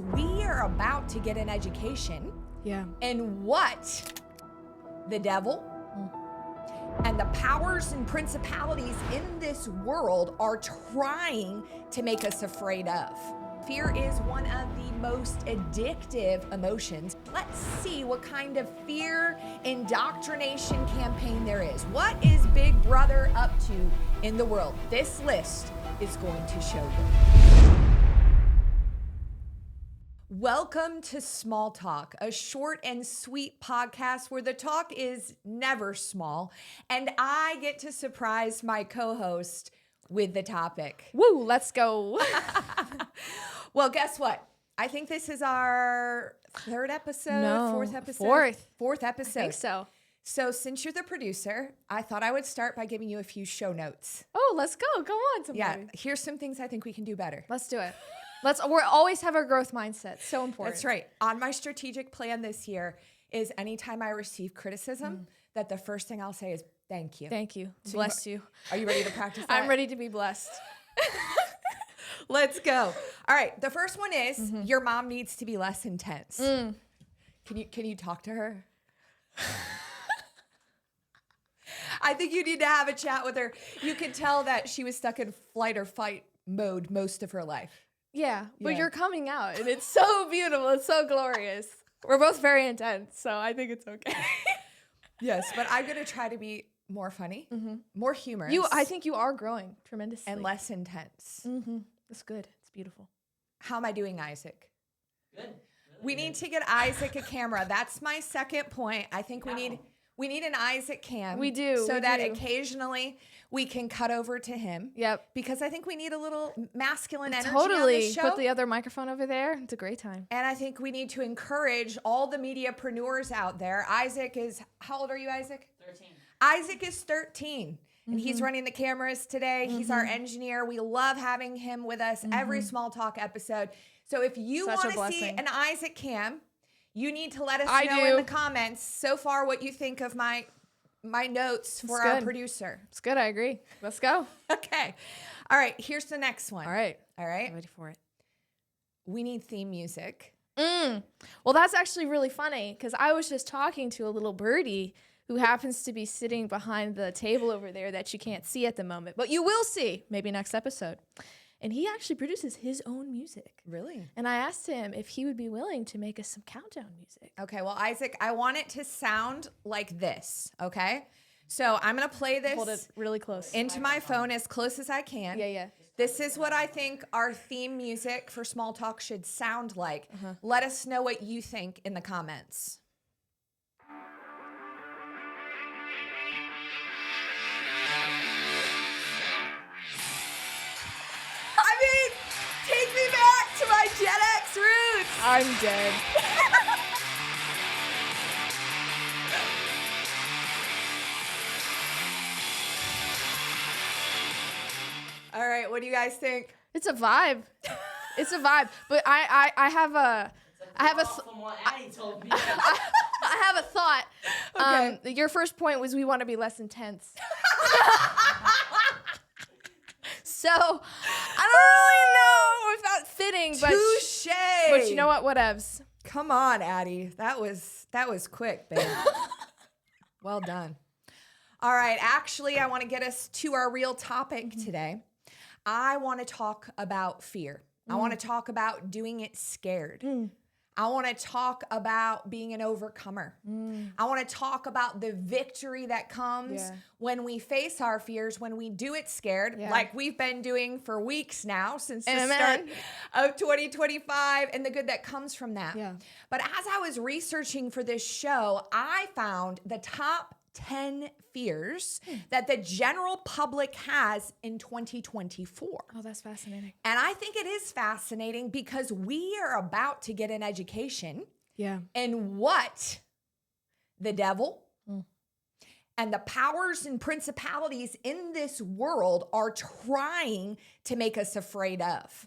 We are about to get an education in what the devil and the powers and principalities in this world are trying to make us afraid of. Fear is one of the most addictive emotions. Let's see what kind of fear indoctrination campaign there is. What is Big Brother up to in the world? This list is going to show you. Welcome to Small Talk, a short and sweet podcast where the talk is never small, and I get to surprise my co-host with the topic. Woo, let's go. Well, guess what? I think this is our fourth episode. Fourth episode. I think so. So since you're the producer, I thought I would start by giving you a few show notes. Oh, let's go. Go on, somebody. Yeah, here's some things I think we can do better. Let's do it. We're always have our growth mindset. So important. That's right. On my strategic plan this year is anytime I receive criticism, that the first thing I'll say is thank you. Thank you. So Bless you. Are you ready to practice that? I'm ready to be blessed. Let's go. All right. The first one is your mom needs to be less intense. Can you talk to her? I think you need to have a chat with her. You could tell that she was stuck in flight or fight mode most of her life. Yeah, but you're coming out, and it's so beautiful. It's so glorious. We're both very intense, so I think it's okay. Yes, but I'm going to try to be more funny, more humorous. I think you are growing tremendously. And less intense. It's good. It's beautiful. How am I doing, Isaac? Good. We need to get Isaac a camera. That's my second point. I think we need an Isaac cam. We do. So that occasionally we can cut over to him. Yep. Because I think we need a little masculine energy Totally. on this show. Put the other microphone over there. It's a great time. And I think we need to encourage all the mediapreneurs out there. Isaac is, how old are you, Isaac? 13. Isaac is 13. And he's running the cameras today. He's our engineer. We love having him with us every Small Talk episode. So if you want to see an Isaac cam, you need to let us know in the comments so far what you think of my notes for our producer. It's good. I agree. Let's go. Okay. All right. Here's the next one. All right. All right. I'm ready for it. We need theme music. Well, that's actually really funny because I was just talking to a little birdie who happens to be sitting behind the table over there that you can't see at the moment, but you will see maybe next episode. And he actually produces his own music. Really? And I asked him if he would be willing to make us some countdown music. Okay, well, Isaac, I want it to sound like this, okay? So I'm going to play this Hold it really close. into my phone as close as I can. Yeah. This is what I think our theme music for Small Talk should sound like. Let us know what you think in the comments. Take me back to my Gen X roots. I'm dead. All right, what do you guys think? It's a vibe. It's a vibe. But I have a From what Addie told me. I have a thought. Okay. Your first point was we want to be less intense. So I don't really know if that's fitting, but Touche. But you know what? Whatevs. Come on, Addie. That was quick, babe. Well done. All right. Actually, I want to get us to our real topic today. I want to talk about fear. I want to talk about doing it scared. I want to talk about being an overcomer. I want to talk about the victory that comes when we face our fears, when we do it scared, like we've been doing for weeks now since the start of 2025, and the good that comes from that. Yeah. But as I was researching for this show, I found the top 10 fears that the general public has in 2024. Oh, that's fascinating. And I think it is fascinating because we are about to get an education in what the devil and the powers and principalities in this world are trying to make us afraid of.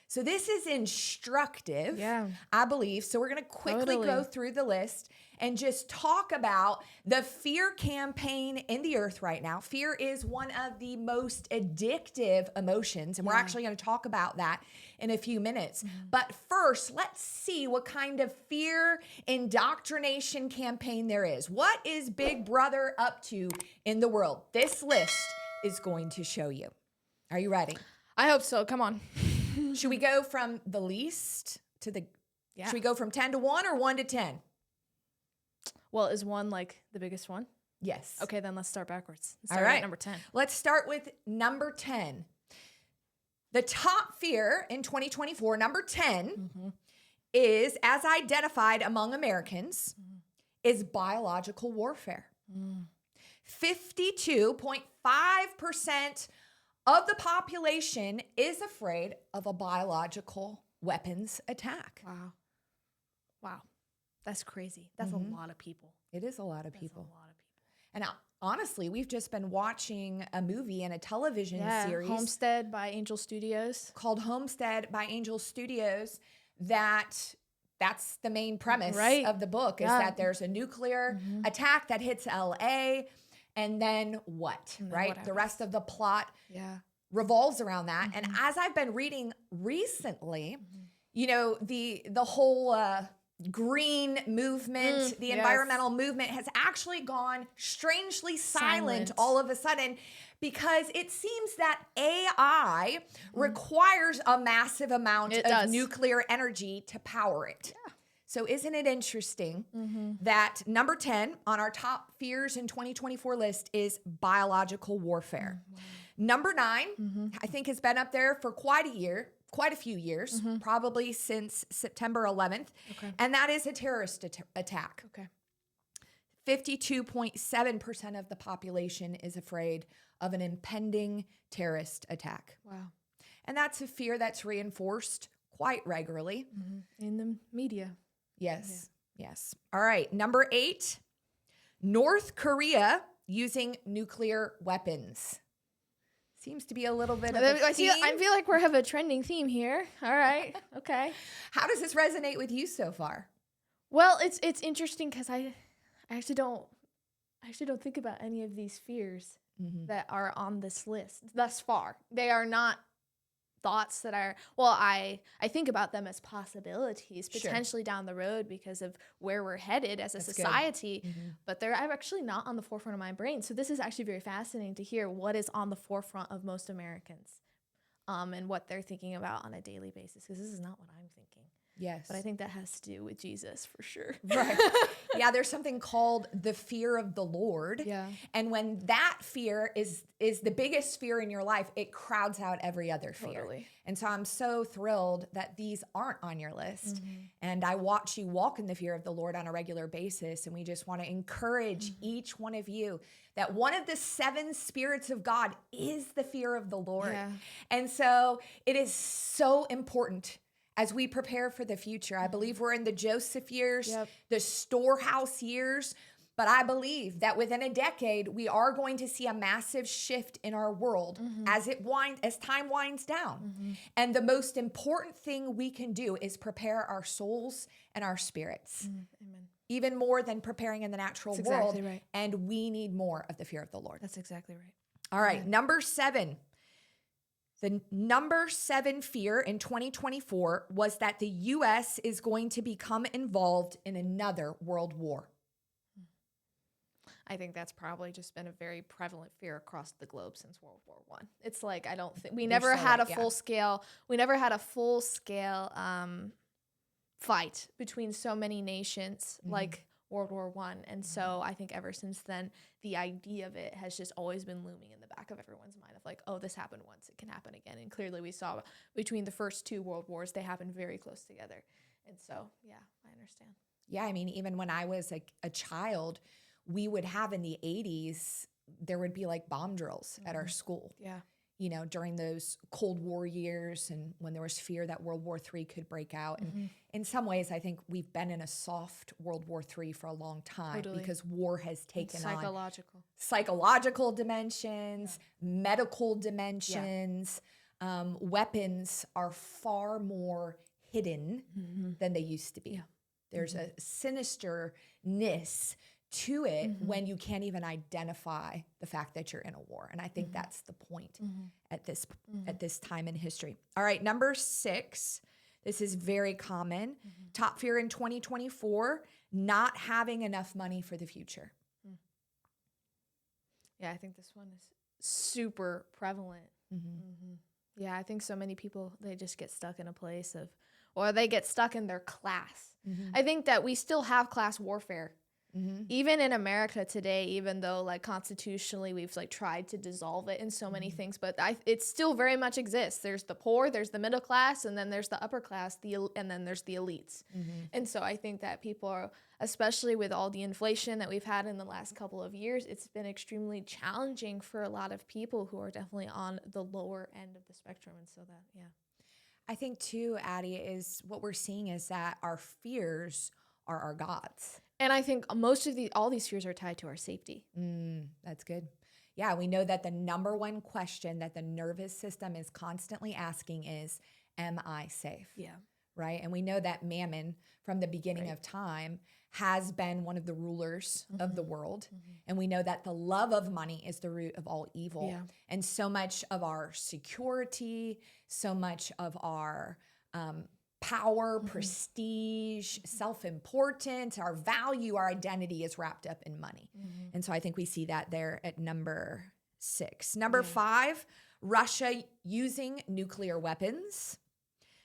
So this is instructive, Yeah. I believe. So we're going to quickly Totally. go through the list and just talk about the fear campaign in the earth right now. Fear is one of the most addictive emotions, and we're Yeah. actually going to talk about that in a few minutes. But first, let's see what kind of fear indoctrination campaign there is. What is Big Brother up to in the world? This list is going to show you. Are you ready? I hope so. Come on. Should we go from the least to the, Yeah. should we go from 10 to 1 or 1 to 10? Well, is 1 like the biggest one? Yes. Okay, then let's start backwards. Let's All start right. at number 10. Let's start with number 10. The top fear in 2024, number 10, is, as identified among Americans, is biological warfare. 52.5% of the population is afraid of a biological weapons attack. Wow. Wow. That's crazy. That's a lot of people. It is a lot of That's people. a lot of people. And honestly, we've just been watching a movie and a television series Homestead by Angel Studios. called Homestead by Angel Studios. That's the main premise Right. of the book, is Yeah. that there's a nuclear attack that hits LA, and then what, And then right? what The happens? rest of the plot Yeah. revolves around that. And as I've been reading recently, you know, the whole green movement, the yes. environmental movement has actually gone strangely silent Silent. all of a sudden, because it seems that AI requires a massive amount It of does. nuclear energy to power it. Yeah. So isn't it interesting that number 10 on our top fears in 2024 list is biological warfare? Number 9, I think, has been up there for quite a few years, probably since September 11th. Okay. And that is a terrorist attack. Okay. 52.7% of the population is afraid of an impending terrorist attack. Wow. And that's a fear that's reinforced quite regularly. In the media. Yes. Yes. All right. Number 8, North Korea using nuclear weapons. Seems to be a little bit of a I theme. feel like we have a trending theme here. All right. Okay. How does this resonate with you so far? Well, it's interesting because I actually don't think about any of these fears that are on this list thus far. They are not thoughts that are, well, I think about them as possibilities Sure. potentially down the road because of where we're headed as a That's good. society, but they're actually not on the forefront of my brain. So this is actually very fascinating to hear what is on the forefront of most Americans, and what they're thinking about on a daily basis, because this is not what I'm thinking. Yes. But I think that has to do with Jesus for sure. Right. Yeah, there's something called the fear of the Lord. Yeah. And when that fear is the biggest fear in your life, it crowds out every other fear. Totally. And so I'm so thrilled that these aren't on your list. And I watch you walk in the fear of the Lord on a regular basis. And we just want to encourage each one of you that one of the 7 spirits of God is the fear of the Lord. Yeah. And so it is so important as we prepare for the future. I believe we're in the Joseph years, Yep. the storehouse years, but I believe that within a decade, we are going to see a massive shift in our world as time winds down. And the most important thing we can do is prepare our souls and our spirits, Amen. even more than preparing in the natural That's world. exactly right. And we need more of the fear of the Lord. That's exactly right. All right, number 7. The number 7 fear in 2024 was that the U.S. is going to become involved in another world war. I think that's probably just been a very prevalent fear across the globe since World War I. It's like I don't think we never so had right, a yeah. full scale fight between so many nations like World War I. And so I think ever since then, the idea of it has just always been looming in the back of everyone's mind of like, oh, this happened once, it can happen again. And clearly we saw between the first 2 world wars, they happened very close together. And so, yeah, I understand. Yeah, I mean, even when I was a child, we would have in the 80s, there would be like bomb drills at our school. Yeah. You know, during those Cold War years and when there was fear that World War III could break out. And in some ways, I think we've been in a soft World War III for a long time Totally. because war has taken on Psychological dimensions, medical dimensions. weapons are far more hidden than they used to be. There's a sinisterness to it when you can't even identify the fact that you're in a war. And I think that's the point at this time in history. All right, number 6. This is very common. Top fear in 2024, not having enough money for the future. Yeah, I think this one is super prevalent. Yeah, I think so many people, they just get stuck in a place of, or they get stuck in their class. I think that we still have class warfare. Even in America today, even though like constitutionally we've like tried to dissolve it in so many things, but it still very much exists. There's the poor, there's the middle class, and then there's the upper class, and then there's the elites. And so I think that people are, especially with all the inflation that we've had in the last couple of years, it's been extremely challenging for a lot of people who are definitely on the lower end of the spectrum. And so that, yeah. I think too, Addie, is what we're seeing is that our fears are our gods. And I think all these fears are tied to our safety. That's good. Yeah, we know that the number one question that the nervous system is constantly asking is, am I safe? Yeah. Right? And we know that mammon from the beginning of time has been one of the rulers of the world. And we know that the love of money is the root of all evil. Yeah. And so much of our security, so much of our power, prestige, self-importance, our value, our identity is wrapped up in money. And so I think we see that there at number 6. Number 5, Russia using nuclear weapons.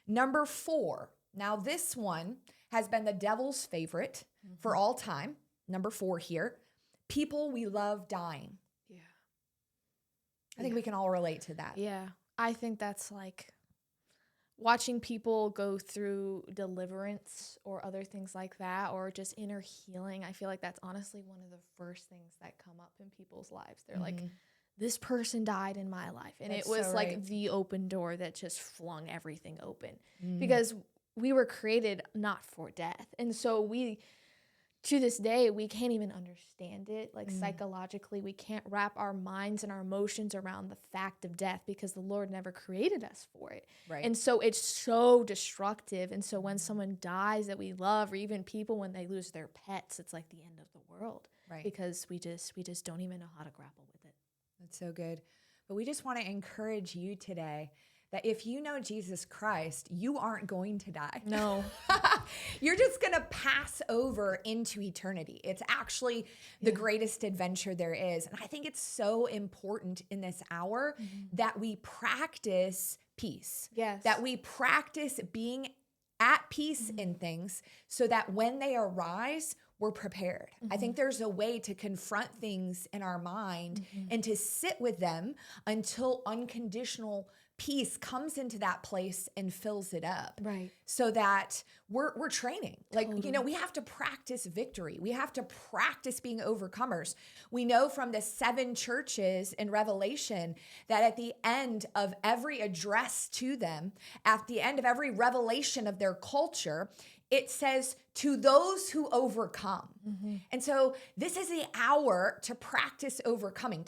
Number 4, now this one has been the devil's favorite for all time. Number 4 here, people we love dying. Yeah. I think we can all relate to that. Yeah. I think that's like watching people go through deliverance or other things like that, or just inner healing. I feel like that's honestly one of the first things that come up in people's lives. They're like, this person died in my life. And That's it was so like right. the open door that just flung everything open because we were created not for death. And so to this day, we can't even understand it. Like psychologically, we can't wrap our minds and our emotions around the fact of death because the Lord never created us for it. Right. And so it's so destructive. And so when someone dies that we love, or even people when they lose their pets, it's like the end of the world. Right. Because we just don't even know how to grapple with it. That's so good. But we just want to encourage you today that if you know Jesus Christ, you aren't going to die. No. You're just going to pass over into eternity. It's actually the greatest adventure there is. And I think it's so important in this hour that we practice peace. Yes. That we practice being at peace in things so that when they arise, we're prepared. I think there's a way to confront things in our mind and to sit with them until unconditional peace comes into that place and fills it up. Right. So that we're training. Like, we have to practice victory. We have to practice being overcomers. We know from the 7 churches in Revelation that at the end of every address to them, at the end of every revelation of their culture, it says, to those who overcome. And so this is the hour to practice overcoming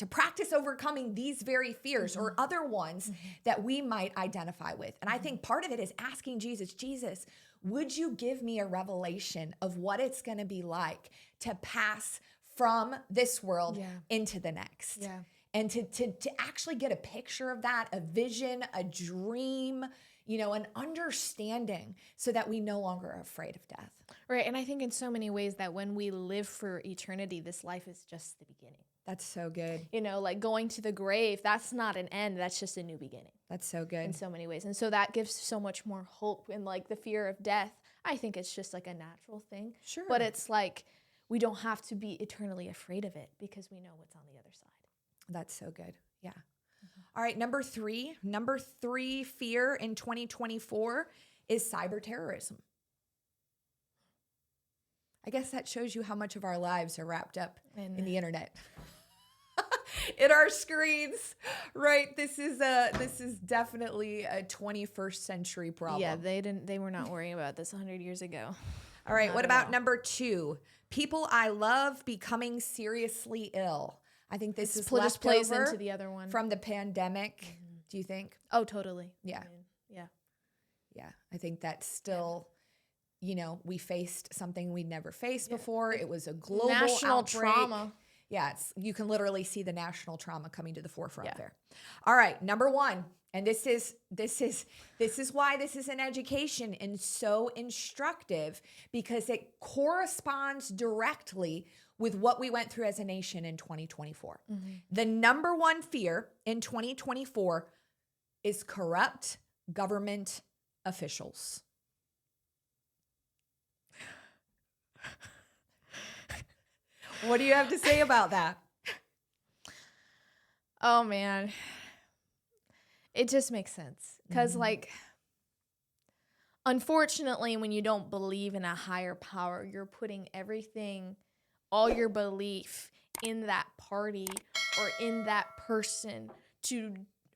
these very fears or other ones that we might identify with. And I think part of it is asking Jesus, would you give me a revelation of what it's going to be like to pass from this world into the next? Yeah. And to actually get a picture of that, a vision, a dream, an understanding so that we no longer are afraid of death. Right. And I think in so many ways that when we live for eternity, this life is just the beginning. That's so good. Like going to the grave, that's not an end. That's just a new beginning. That's so good. In so many ways. And so that gives so much more hope. And like the fear of death, I think it's just like a natural thing. Sure. But it's like we don't have to be eternally afraid of it because we know what's on the other side. That's so good. Yeah. All right, number 3 fear in 2024 is cyber terrorism. I guess that shows you how much of our lives are wrapped up in the internet. In our screens, right? This is definitely a 21st century problem. Yeah, they were not worrying about this 100 years ago. All right, Not what at about all. number 2? People I love becoming seriously ill. I think this is Just plays leftover into the other one. from the pandemic do you think? Oh, totally. Yeah. I mean, yeah. Yeah, I think that's still, we faced something we'd never faced before. It was a global National outbreak. trauma. Yeah, you can literally see the national trauma coming to the forefront Yeah. there. All right, number one, and this is why this is an education and so instructive, because it corresponds directly with what we went through as a nation in 2024. The number one fear in 2024 is corrupt government officials. What do you have to say about that? Oh man. It just makes sense. Because unfortunately, when you don't believe in a higher power, you're putting everything, all your belief in that party or in that person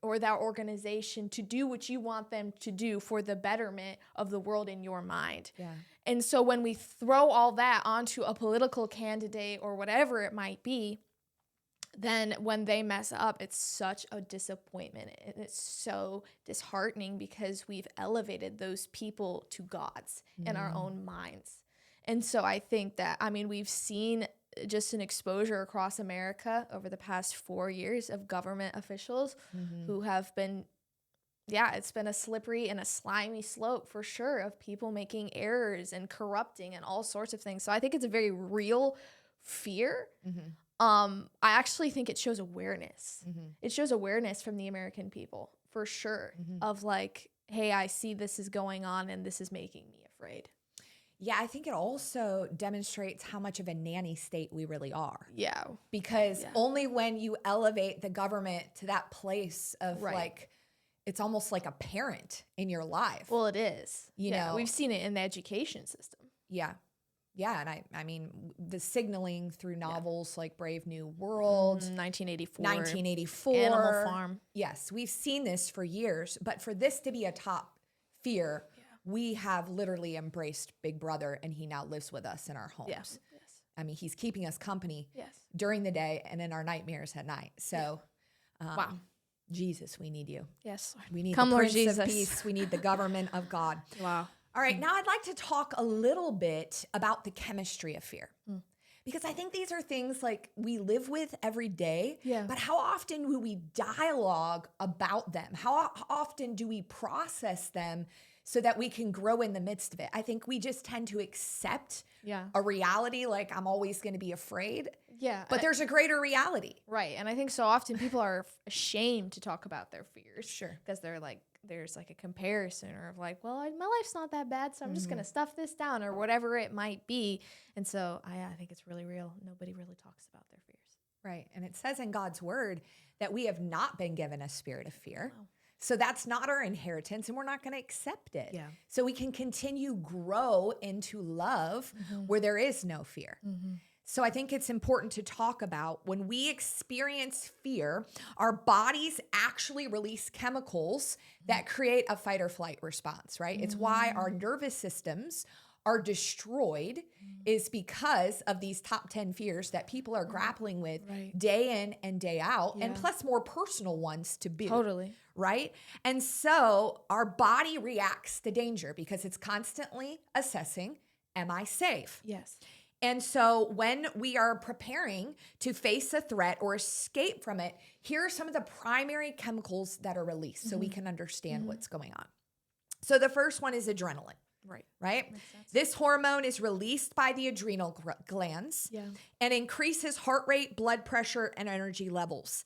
or that organization to do what you want them to do for the betterment of the world in your mind. Yeah. And so when we throw all that onto a political candidate or whatever it might be, then when they mess up, it's such a disappointment. And it's so disheartening because we've elevated those people to gods in our own minds. And so I think that, we've seen just an exposure across America over the past 4 years of government officials who have been, it's been a slippery and a slimy slope for sure of people making errors and corrupting and all sorts of things. So I think it's a very real fear. I actually think it shows awareness. It shows awareness from the American people for sure of hey, I see this is going on and this is making me afraid. Yeah, I think it also demonstrates how much of a nanny state we really are. Yeah. Because only when you elevate the government to that place of it's almost like a parent in your life. Well, it is. You know, we've seen it in the education system. Yeah. Yeah, and I mean, the signaling through novels like Brave New World, 1984, Animal Farm. Yes, we've seen this for years, but for this to be a top fear, we have literally embraced Big Brother, and he now lives with us in our homes. Yes. I mean, he's keeping us company Yes. during the day and in our nightmares at night. So, Wow. Jesus, we need you. Yes, Lord. We need Come, the Lord Prince of Jesus. Peace. We need the government of God. Wow. All right, now I'd like to talk a little bit about the chemistry of fear. Because I think these are things we live with every day, but how often do we dialogue about them? How often do we process them so that we can grow in the midst of it? I think we just tend to accept a reality I'm always going to be afraid. Yeah. But there's a greater reality. Right. And I think so often people are ashamed to talk about their fears. Sure. Because they're there's a comparison or my life's not that bad, so I'm just going to stuff this down or whatever it might be. And so I think it's really real. Nobody really talks about their fears. Right. And it says in God's word that we have not been given a spirit of fear. Wow. So that's not our inheritance, and we're not going to accept it. Yeah. So we can continue grow into love where there is no fear. So I think it's important to talk about when we experience fear, our bodies actually release chemicals that create a fight or flight response, right? It's why our nervous systems are destroyed is because of these top 10 fears that people are grappling with day in and day out, and plus more personal ones to boot. Totally. Right? And so our body reacts to danger because it's constantly assessing, am I safe? Yes. And so when we are preparing to face a threat or escape from it, here are some of the primary chemicals that are released so we can understand what's going on. So the first one is adrenaline. Right? This hormone is released by the adrenal glands and increases heart rate, blood pressure, and energy levels.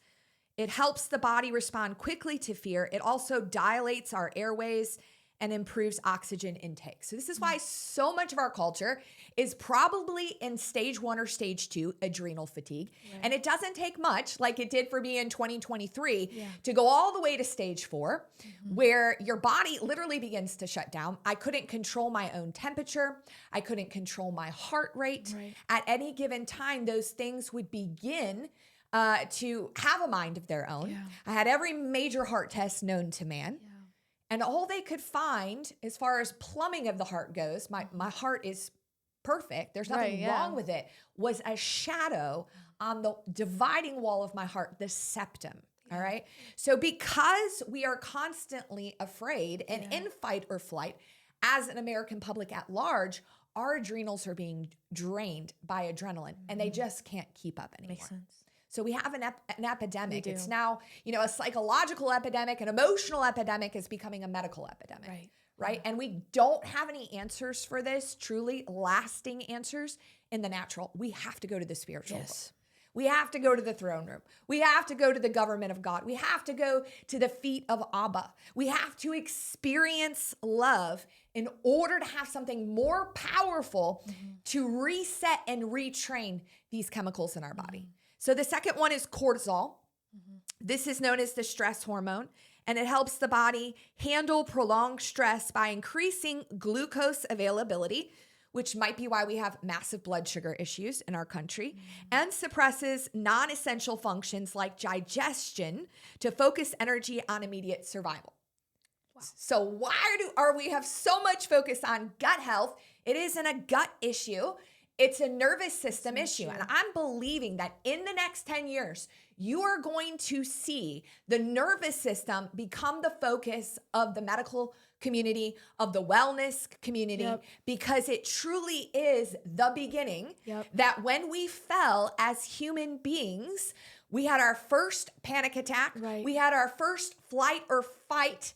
It helps the body respond quickly to fear. It also dilates our airways and improves oxygen intake. So this is why so much of our culture is probably in stage 1 or stage 2 adrenal fatigue. And it doesn't take much, like it did for me in 2023, to go all the way to stage 4, where your body literally begins to shut down. I couldn't control my own temperature. I couldn't control my heart rate. At any given time, those things would begin to have a mind of their own. I had every major heart test known to man. And all they could find, as far as plumbing of the heart goes, my heart is perfect. There's nothing wrong with it, was a shadow on the dividing wall of my heart, the septum. All right. So because we are constantly afraid and in fight or flight as an American public at large, our adrenals are being drained by adrenaline and they just can't keep up anymore. Makes sense. So we have an epidemic. We do. It's now, a psychological epidemic, an emotional epidemic is becoming a medical epidemic. Right? And we don't have any answers for this, truly lasting answers in the natural. We have to go to the spiritual world. We have to go to the throne room. We have to go to the government of God. We have to go to the feet of Abba. We have to experience love in order to have something more powerful to reset and retrain these chemicals in our body. So the second one is cortisol. This is known as the stress hormone, and it helps the body handle prolonged stress by increasing glucose availability, which might be why we have massive blood sugar issues in our country, and suppresses non-essential functions like digestion to focus energy on immediate survival. Wow. So why are we have so much focus on gut health? It isn't a gut issue. It's a nervous system issue. And I'm believing that in the next 10 years, you are going to see the nervous system become the focus of the medical community, of the wellness community, because it truly is the beginning that when we fell as human beings, we had our first panic attack, we had our first flight or fight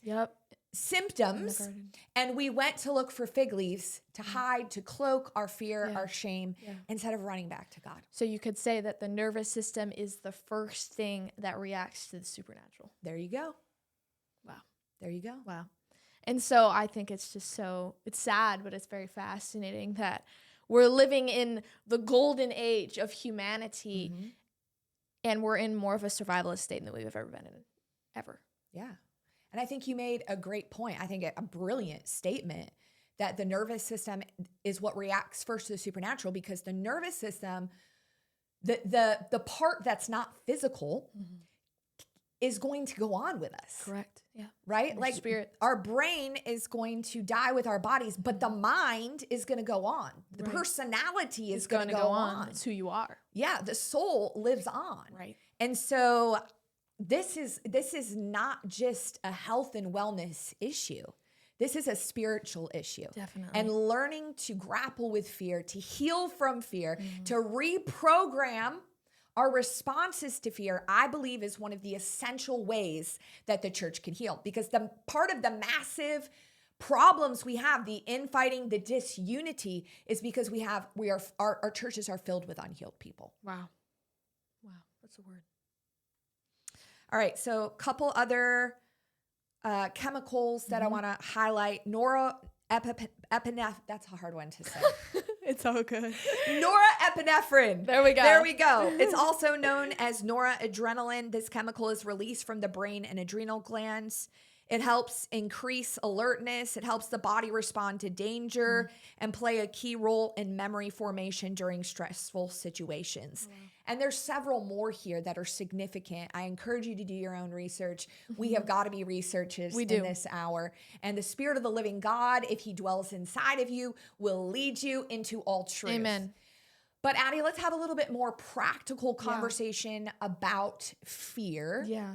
symptoms, and we went to look for fig leaves to hide, to cloak our fear, our shame, instead of running back to God. So you could say that the nervous system is the first thing that reacts to the supernatural. There you go. Wow. There you go. Wow. And so I think it's just it's sad, but it's very fascinating that we're living in the golden age of humanity and we're in more of a survivalist state than we've ever been in, ever. Yeah. And I think you made a great point. I think a brilliant statement that the nervous system is what reacts first to the supernatural, because the nervous system, the part that's not physical is going to go on with us. Correct. Yeah. Right? Like spirit. Our brain is going to die with our bodies, but the mind is going to go on. The personality is going to go on. It's who you are. Yeah. The soul lives on. Right. And so this is not just a health and wellness issue. This is a spiritual issue. Definitely. And learning to grapple with fear, to heal from fear, to reprogram our responses to fear, I believe, is one of the essential ways that the church can heal. Because the part of the massive problems we have, the infighting, the disunity, is because our churches are filled with unhealed people. Wow. That's a word. All right, so a couple other chemicals that I want to highlight. Norepinephrine. That's a hard one to say. It's all good. Norepinephrine. There we go. There we go. It's also known as noradrenaline. This chemical is released from the brain and adrenal glands. It helps increase alertness. It helps the body respond to danger and play a key role in memory formation during stressful situations. And there's several more here that are significant. I encourage you to do your own research. We have got to be researchers in this hour. And the Spirit of the living God, if he dwells inside of you, will lead you into all truth. Amen. But Addie, let's have a little bit more practical conversation about fear. Yeah.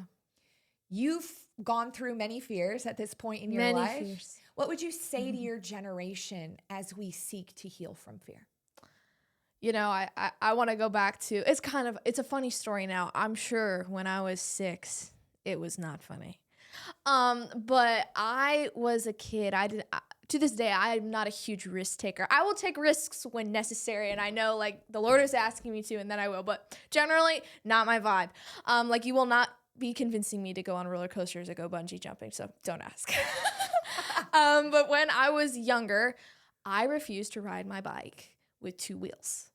You've gone through many fears at this point in your life. Fears. What would you say to your generation as we seek to heal from fear? You know, I want to go back to, it's a funny story now. I'm sure when I was 6, it was not funny. But I was a kid. To this day, I'm not a huge risk taker. I will take risks when necessary, and I know like the Lord is asking me to, and then I will. But generally, not my vibe. Like you will not be convincing me to go on roller coasters or go bungee jumping, so don't ask. But when I was younger, I refused to ride my bike with 2 wheels.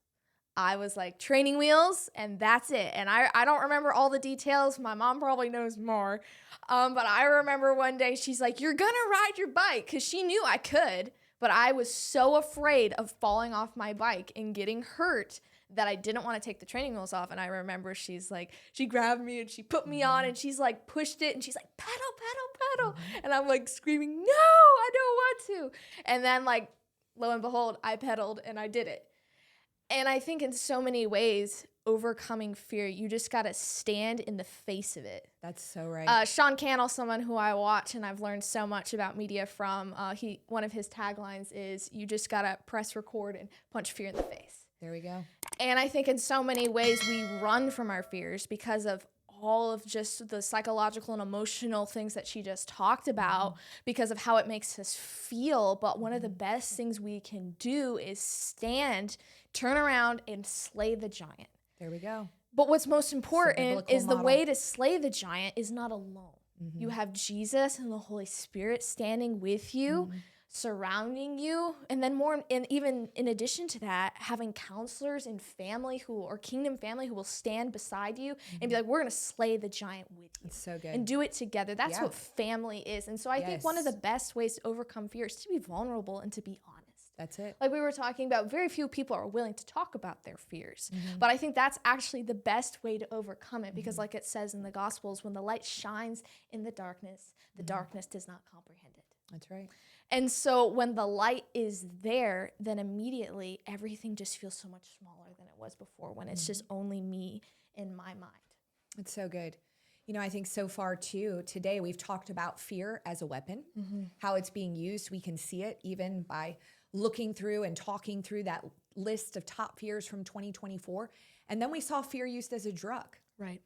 I was like training wheels and that's it. And I don't remember all the details. My mom probably knows more. But I remember one day she's like, you're gonna ride your bike, because she knew I could, but I was so afraid of falling off my bike and getting hurt that I didn't want to take the training wheels off. And I remember she's like, she grabbed me and she put me on and she's like pushed it and she's like, pedal, pedal, pedal. And I'm like screaming, no, I don't want to. And then like, lo and behold, I pedaled and I did it. And I think in so many ways, overcoming fear, you just got to stand in the face of it. That's so right. Sean Cannell, someone who I watch and I've learned so much about media from, one of his taglines is, you just got to press record and punch fear in the face. There we go. And I think in so many ways we run from our fears because of all of just the psychological and emotional things that she just talked about, because of how it makes us feel. But one of the best things we can do is stand, turn around, and slay the giant. There we go. But what's most important is the model. way to slay the giant is not alone. You have Jesus and the Holy Spirit standing with you, surrounding you, and then and even in addition to that, having counselors and family or kingdom family who will stand beside you and be like, we're going to slay the giant with you. It's so good. And do it together. That's what family is. And so I think one of the best ways to overcome fear is to be vulnerable and to be honest. That's it. Like we were talking about, very few people are willing to talk about their fears. But I think that's actually the best way to overcome it, because like it says in the Gospels, when the light shines in the darkness does not comprehend it. That's right. And so when the light is there, then immediately everything just feels so much smaller than it was before, when it's just only me in my mind. It's so good. You know, I think so far too, today we've talked about fear as a weapon, how it's being used. We can see it even by looking through and talking through that list of top fears from 2024. And then we saw fear used as a drug. Right.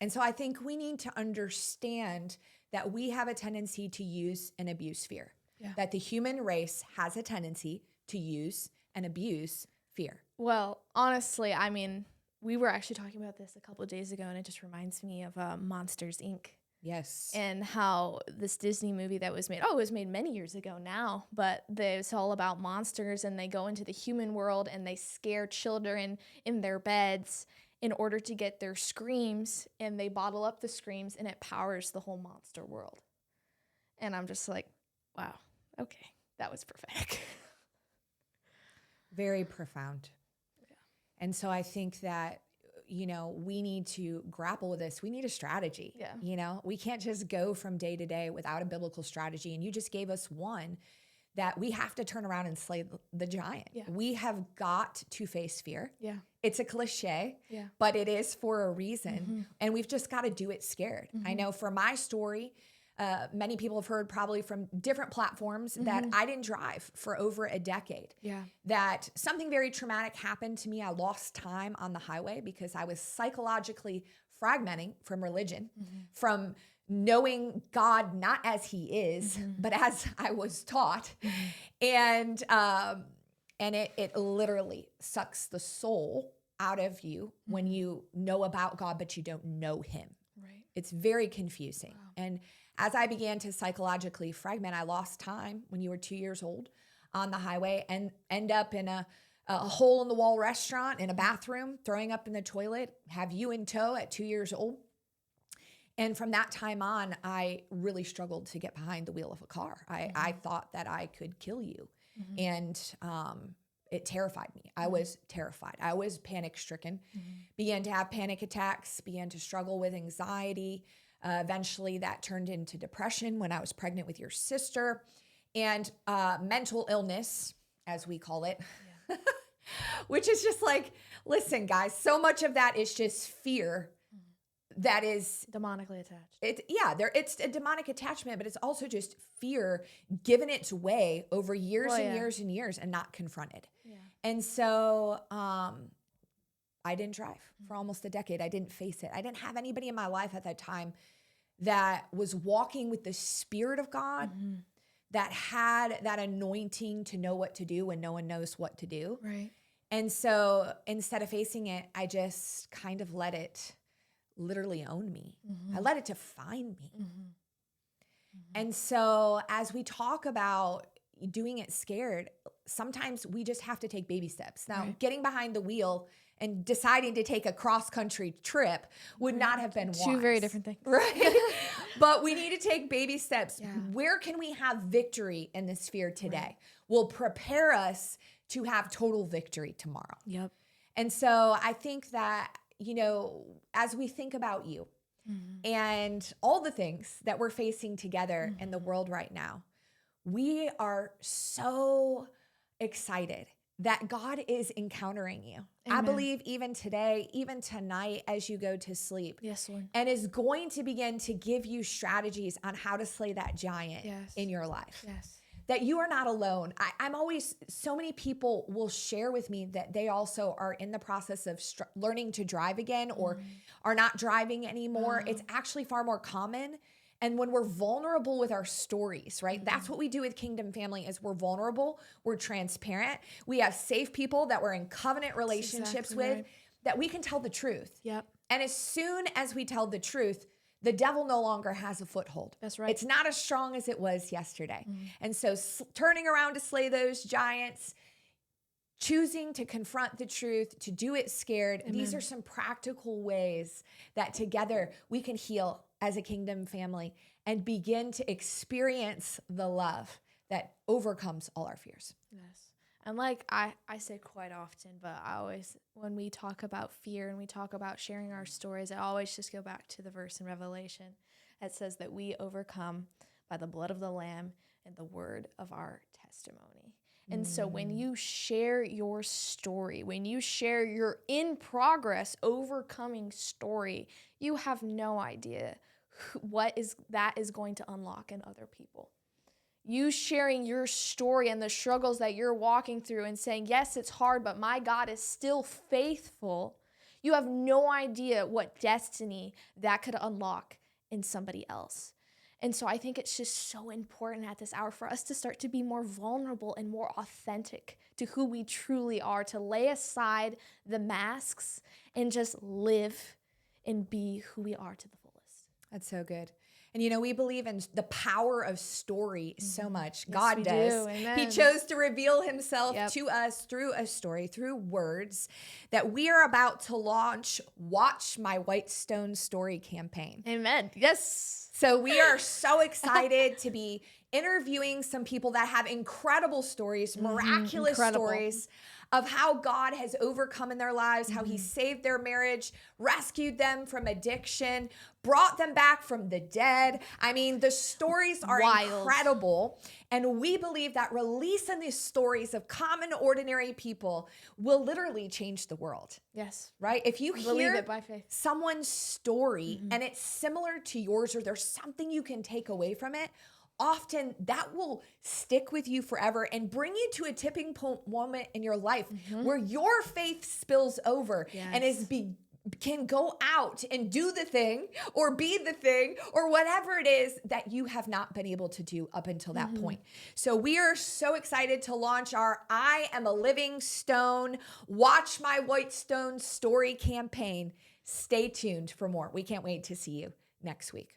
And so I think we need to understand that we have a tendency to use and abuse fear. Yeah. That the human race has a tendency to use and abuse fear. Well, honestly, I mean, we were actually talking about this a couple of days ago, and it just reminds me of Monsters, Inc. Yes. And how this Disney movie that was made, it was made many years ago now, but it's all about monsters, and they go into the human world and they scare children in their beds in order to get their screams, and they bottle up the screams, and it powers the whole monster world. And I'm just like, wow, okay, that was prophetic. Very profound. Yeah. And so I think that, you know, we need to grapple with this. We need a strategy. Yeah. You know, we can't just go from day to day without a biblical strategy. And you just gave us one, that we have to turn around and slay the giant. Yeah. We have got to face fear. Yeah. It's a cliche, but it is for a reason. And we've just got to do it scared. I know for my story, many people have heard probably from different platforms that I didn't drive for over a decade. Yeah. That something very traumatic happened to me. I lost time on the highway because I was psychologically fragmenting from religion, from knowing God not as he is, but as I was taught. And it literally sucks the soul out of you when you know about God, but you don't know him. Right. It's very confusing. Wow. And as I began to psychologically fragment, I lost time when you were 2 years old on the highway and end up in a hole in the wall restaurant, in a bathroom, throwing up in the toilet, have you in tow at 2 years old. And from that time on, I really struggled to get behind the wheel of a car. I thought that I could kill you. And it terrified me. I was terrified. I was panic stricken, began to have panic attacks, began to struggle with anxiety. Eventually that turned into depression when I was pregnant with your sister, and mental illness, as we call it, which is just like, listen, guys, so much of that is just fear that is demonically attached. It's a demonic attachment, but it's also just fear given its way over years and years and years and not confronted. Yeah. And so I didn't drive for almost a decade. I didn't face it. I didn't have anybody in my life at that time that was walking with the Spirit of God, that had that anointing to know what to do when no one knows what to do. Right. And so instead of facing it, I just kind of let it literally own me. I let it define me. And so as we talk about doing it scared, sometimes we just have to take baby steps. Now, getting behind the wheel and deciding to take a cross-country trip would not have been wise. Two very different things. Right? But we need to take baby steps. Yeah. Where can we have victory in this fear today? Will prepare us to have total victory tomorrow. Yep. And so I think that, you know, as we think about you and all the things that we're facing together in the world right now, we are so excited that God is encountering you. I Amen. believe even today, even tonight as you go to sleep, Yes, Lord. and is going to begin to give you strategies on how to slay that giant Yes. in your life. Yes. That you are not alone. I'm always, so many people will share with me that they also are in the process of learning to drive again or are not driving anymore. It's actually far more common. And when we're vulnerable with our stories, right? That's what we do with Kingdom Family is we're vulnerable, we're transparent. We have safe people that we're in covenant relationships exactly with right. that we can tell the truth. Yep. And as soon as we tell the truth, the devil no longer has a foothold. That's right. It's not as strong as it was yesterday. And so turning around to slay those giants, choosing to confront the truth, to do it scared. Amen. These are some practical ways that together we can heal as a kingdom family and begin to experience the love that overcomes all our fears. Yes. And like I say quite often, but I always, when we talk about fear and we talk about sharing our stories, I always just go back to the verse in Revelation that says that we overcome by the blood of the Lamb and the word of our testimony. And so when you share your story, when you share your in progress overcoming story, you have no idea what that is going to unlock in other people. You sharing your story and the struggles that you're walking through and saying, yes, it's hard, but my God is still faithful. You have no idea what destiny that could unlock in somebody else. And so I think it's just so important at this hour for us to start to be more vulnerable and more authentic to who we truly are, to lay aside the masks and just live and be who we are to the fullest. That's so good. And, you know, we believe in the power of story so much. Yes, God we does. do. Amen. He chose to reveal himself Yep. to us through a story, through words, that we are about to launch Watch My White Stone Story campaign. Amen. Yes. So we are so excited to be interviewing some people that have incredible stories, miraculous incredible. stories of how God has overcome in their lives, how he saved their marriage, rescued them from addiction, brought them back from the dead. I mean, the stories are Wild. incredible. And we believe that releasing these stories of common, ordinary people will literally change the world, Yes. right? If you Believe hear it by faith. someone's story and it's similar to yours or there's something you can take away from it, often that will stick with you forever and bring you to a tipping point moment in your life where your faith spills over and can go out and do the thing or be the thing or whatever it is that you have not been able to do up until that point. So we are so excited to launch our I Am a Living Stone, Watch My White Stone Story campaign. Stay tuned for more. We can't wait to see you next week.